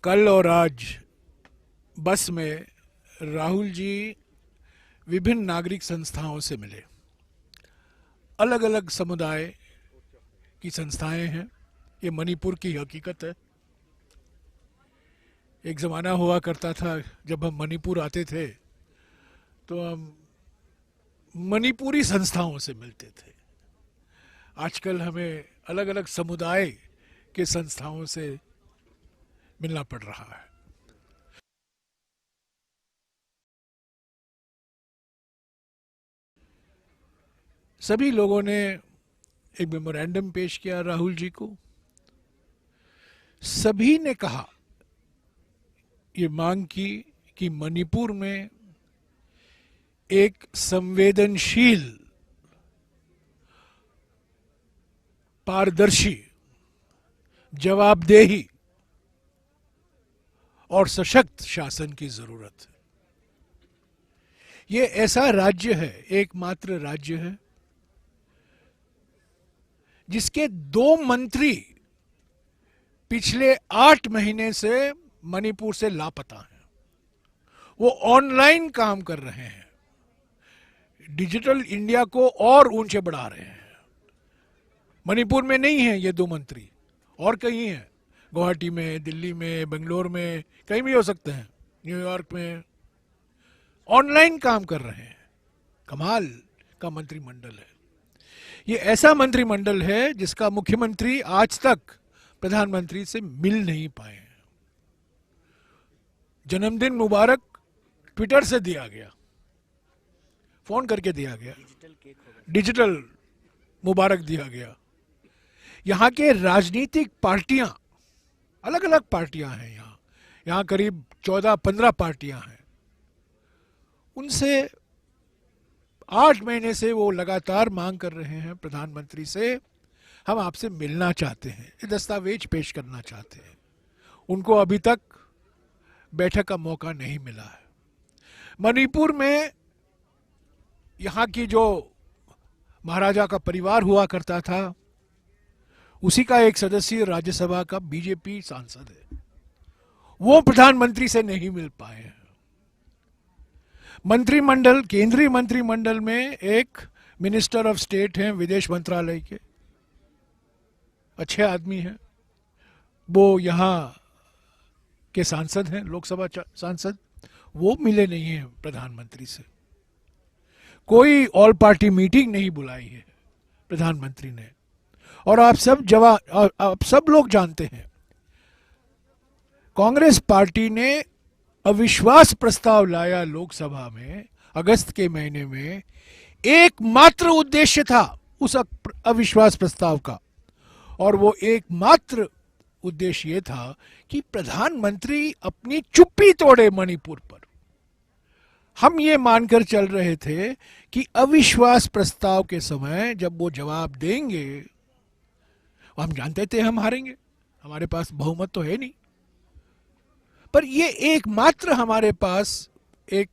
कल और आज बस में राहुल जी विभिन्न नागरिक संस्थाओं से मिले। अलग अलग समुदाय की संस्थाएं हैं। ये मणिपुर की हकीकत है। एक ज़माना हुआ करता था जब हम मणिपुर आते थे तो हम मणिपुरी संस्थाओं से मिलते थे। आजकल हमें अलग अलग समुदाय के संस्थाओं से मिलना पड़ रहा है। सभी लोगों ने एक मेमोरेंडम पेश किया राहुल जी को। सभी ने कहा, ये मांग की कि मणिपुर में एक संवेदनशील, पारदर्शी, जवाबदेही और सशक्त शासन की जरूरत है। ये ऐसा राज्य है, एकमात्र राज्य है जिसके 2 मंत्री पिछले 8 महीने से मणिपुर से लापता हैं। वो ऑनलाइन काम कर रहे हैं, डिजिटल इंडिया को और ऊंचे बढ़ा रहे हैं। मणिपुर में नहीं है ये 2 मंत्री, और कहीं हैं, गुवाहाटी में, दिल्ली में, बेंगलोर में, कहीं भी हो सकते हैं, न्यूयॉर्क में। ऑनलाइन काम कर रहे हैं। कमाल का मंत्रिमंडल है। ये ऐसा मंत्रिमंडल है जिसका मुख्यमंत्री आज तक प्रधानमंत्री से मिल नहीं पाए हैं। जन्मदिन मुबारक ट्विटर से दिया गया, फोन करके दिया गया, डिजिटल मुबारक दिया गया। यहाँ के राजनीतिक पार्टियां, अलग अलग पार्टियां हैं यहाँ करीब 14-15 पार्टियां हैं। उनसे 8 महीने से वो लगातार मांग कर रहे हैं प्रधानमंत्री से, हम आपसे मिलना चाहते हैं, ये दस्तावेज पेश करना चाहते हैं। उनको अभी तक बैठक का मौका नहीं मिला है। मणिपुर में यहाँ की जो महाराजा का परिवार हुआ करता था, उसी का एक सदस्य राज्यसभा का बीजेपी सांसद है। वो प्रधानमंत्री से नहीं मिल पाए हैं। मंत्रिमंडल, केंद्रीय मंत्रिमंडल में एक मिनिस्टर ऑफ स्टेट हैं विदेश मंत्रालय के, अच्छे आदमी हैं, वो यहाँ के सांसद हैं, लोकसभा सांसद। वो मिले नहीं हैं प्रधानमंत्री से। कोई ऑल पार्टी मीटिंग नहीं बुलाई है प्रधानमंत्री ने। और आप सब लोग जानते हैं, कांग्रेस पार्टी ने अविश्वास प्रस्ताव लाया लोकसभा में अगस्त के महीने में। एकमात्र उद्देश्य था उस अविश्वास प्रस्ताव का, और वो एकमात्र उद्देश्य ये था कि प्रधानमंत्री अपनी चुप्पी तोड़े मणिपुर पर। हम ये मानकर चल रहे थे कि अविश्वास प्रस्ताव के समय जब वो जवाब देंगे, हम जानते थे हम हारेंगे, हमारे पास बहुमत तो है नहीं, पर ये एकमात्र हमारे पास एक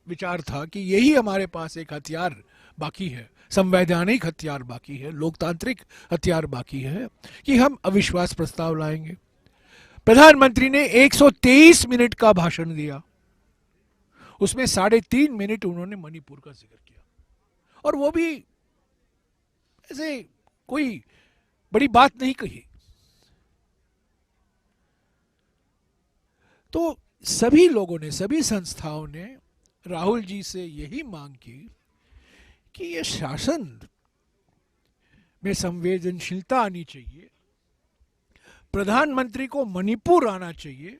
विचार था कि यही हमारे पास एक हथियार बाकी है, संवैधानिक हथियार बाकी है, लोकतांत्रिक हथियार बाकी है, कि हम अविश्वास प्रस्ताव लाएंगे। प्रधानमंत्री ने 123 मिनट का भाषण दिया, उसमें 3.5 मिनट उन्होंने मणिपुर का जिक्र किया, और वो भी ऐसे कोई बड़ी बात नहीं कही। तो सभी लोगों ने, सभी संस्थाओं ने राहुल जी से यही मांग की कि ये शासन में संवेदनशीलता आनी चाहिए, प्रधानमंत्री को मणिपुर आना चाहिए।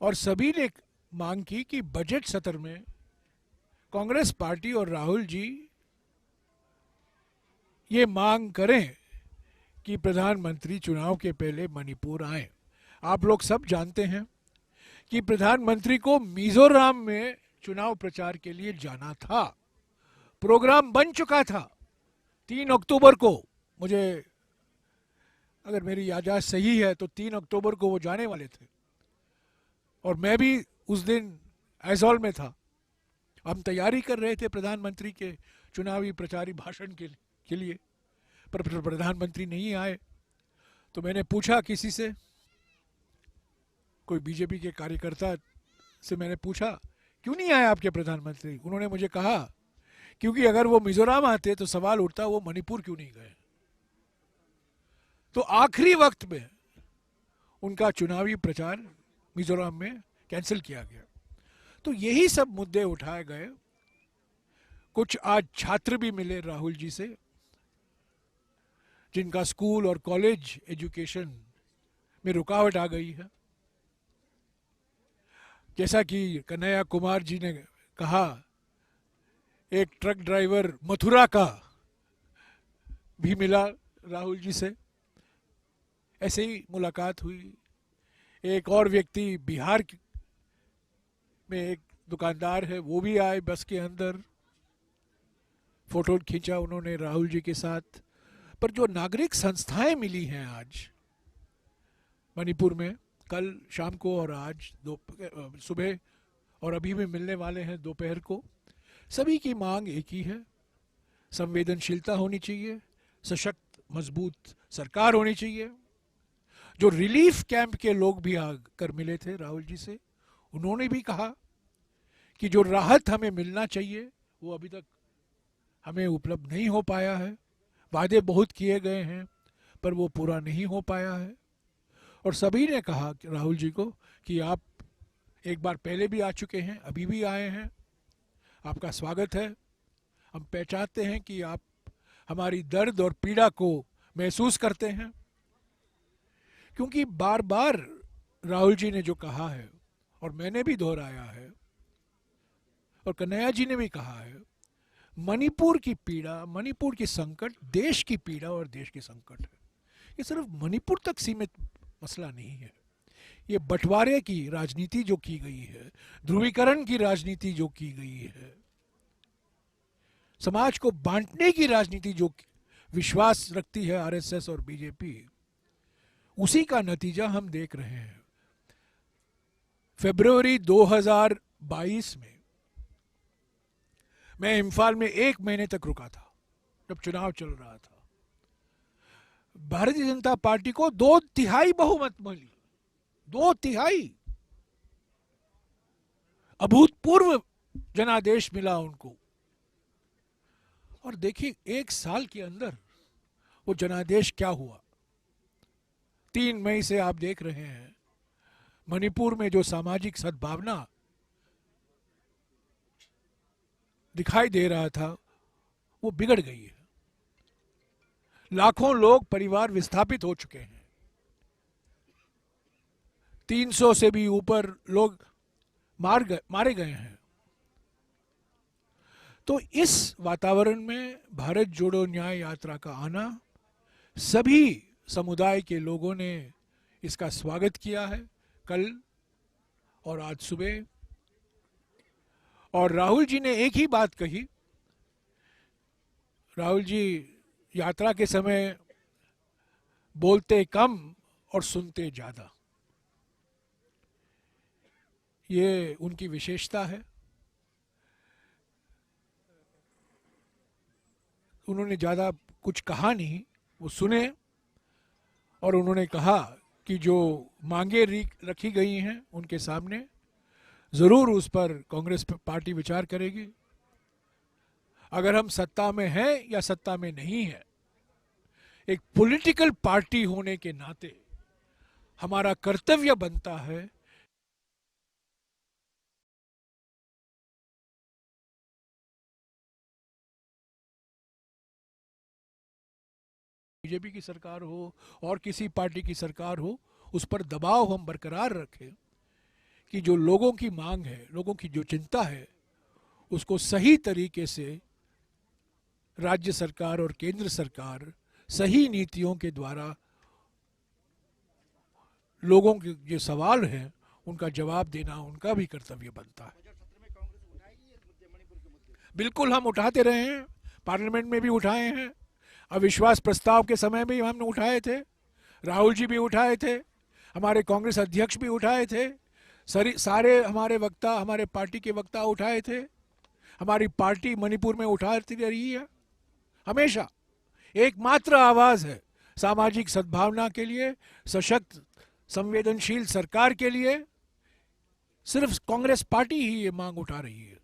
और सभी ने मांग की कि बजट सत्र में कांग्रेस पार्टी और राहुल जी ये मांग करें कि प्रधानमंत्री चुनाव के पहले मणिपुर आए। आप लोग सब जानते हैं कि प्रधानमंत्री को मिजोरम में चुनाव प्रचार के लिए जाना था। प्रोग्राम बन चुका था। 3 अक्टूबर को, मुझे अगर मेरी याददाश्त सही है तो 3 अक्टूबर को वो जाने वाले थे, और मैं भी उस दिन ऐज़ॉल में था। हम तैयारी कर रहे थे प्रधानमंत्री के चुनावी प्रचारी भाषण के लिए, पर प्रधानमंत्री नहीं आए। तो मैंने पूछा किसी से, कोई बीजेपी के कार्यकर्ता से मैंने पूछा क्यों नहीं आए आपके प्रधानमंत्री। उन्होंने मुझे कहा क्योंकि अगर वो मिजोरम आते तो सवाल उठता वो मणिपुर क्यों नहीं गए। तो आखिरी वक्त में उनका चुनावी प्रचार मिजोरम में कैंसिल किया गया। तो यही सब मुद्दे उठाए गए। कुछ आज छात्र भी मिले राहुल जी से जिनका स्कूल और कॉलेज एजुकेशन में रुकावट आ गई है। जैसा कि कन्हैया कुमार जी ने कहा, एक ट्रक ड्राइवर मथुरा का भी मिला राहुल जी से, ऐसे ही मुलाकात हुई। एक और व्यक्ति बिहार में एक दुकानदार है, वो भी आए बस के अंदर, फोटो खींचा उन्होंने राहुल जी के साथ। पर जो नागरिक संस्थाएं मिली हैं आज मणिपुर में, कल शाम को और आज सुबह और अभी भी मिलने वाले हैं दोपहर को, सभी की मांग एक ही है, संवेदनशीलता होनी चाहिए, सशक्त मजबूत सरकार होनी चाहिए। जो रिलीफ कैंप के लोग भी आकर मिले थे राहुल जी से, उन्होंने भी कहा कि जो राहत हमें मिलना चाहिए वो अभी तक हमें उपलब्ध नहीं हो पाया है। वादे बहुत किए गए हैं पर वो पूरा नहीं हो पाया है। और सभी ने कहा कि राहुल जी को कि आप एक बार पहले भी आ चुके हैं, अभी भी आए हैं, आपका स्वागत है। हम पहचानते हैं कि आप हमारी दर्द और पीड़ा को महसूस करते हैं। क्योंकि बार बार राहुल जी ने जो कहा है और मैंने भी दोहराया है और कन्हैया जी ने भी कहा है, मणिपुर की पीड़ा, मणिपुर की संकट देश की पीड़ा और देश की संकट है। ये सिर्फ मणिपुर तक सीमित मसला नहीं है। ये बंटवारे की राजनीति जो की गई है, ध्रुवीकरण की राजनीति जो की गई है, समाज को बांटने की राजनीति जो विश्वास रखती है आरएसएस और बीजेपी, उसी का नतीजा हम देख रहे हैं। फरवरी 2022 में मैं इम्फाल में 1 महीने तक रुका था जब चुनाव चल रहा था। भारतीय जनता पार्टी को 2/3 बहुमत मिली, 2/3 अभूतपूर्व जनादेश मिला उनको। और देखिए 1 साल के अंदर वो जनादेश क्या हुआ। 3 मई से आप देख रहे हैं मणिपुर में जो सामाजिक सद्भावना दिखाई दे रहा था वो बिगड़ गई है। लाखों लोग, परिवार विस्थापित हो चुके हैं। 300 से भी ऊपर लोग मारे गए हैं। तो इस वातावरण में भारत जोड़ो न्याय यात्रा का आना, सभी समुदाय के लोगों ने इसका स्वागत किया है कल और आज सुबह। और राहुल जी ने एक ही बात कही। राहुल जी यात्रा के समय बोलते कम और सुनते ज्यादा, ये उनकी विशेषता है। उन्होंने ज्यादा कुछ कहा नहीं, वो सुने और उन्होंने कहा कि जो मांगे रखी गई हैं उनके सामने, जरूर उस पर कांग्रेस पार्टी विचार करेगी। अगर हम सत्ता में हैं या सत्ता में नहीं है, एक पॉलिटिकल पार्टी होने के नाते हमारा कर्तव्य बनता है बीजेपी की सरकार हो और किसी पार्टी की सरकार हो, उस पर दबाव हम बरकरार रखें कि जो लोगों की मांग है, लोगों की जो चिंता है, उसको सही तरीके से राज्य सरकार और केंद्र सरकार सही नीतियों के द्वारा लोगों के जो सवाल हैं उनका जवाब देना उनका भी कर्तव्य बनता है। बिल्कुल हम उठाते रहे हैं, पार्लियामेंट में भी उठाए हैं, अविश्वास प्रस्ताव के समय भी हमने उठाए थे, राहुल जी भी उठाए थे, हमारे कांग्रेस अध्यक्ष भी उठाए थे, सारे हमारे वक्ता, हमारे पार्टी के वक्ता उठाए थे। हमारी पार्टी मणिपुर में उठाती रही है, हमेशा एकमात्र आवाज है सामाजिक सद्भावना के लिए, सशक्त संवेदनशील सरकार के लिए सिर्फ कांग्रेस पार्टी ही ये मांग उठा रही है।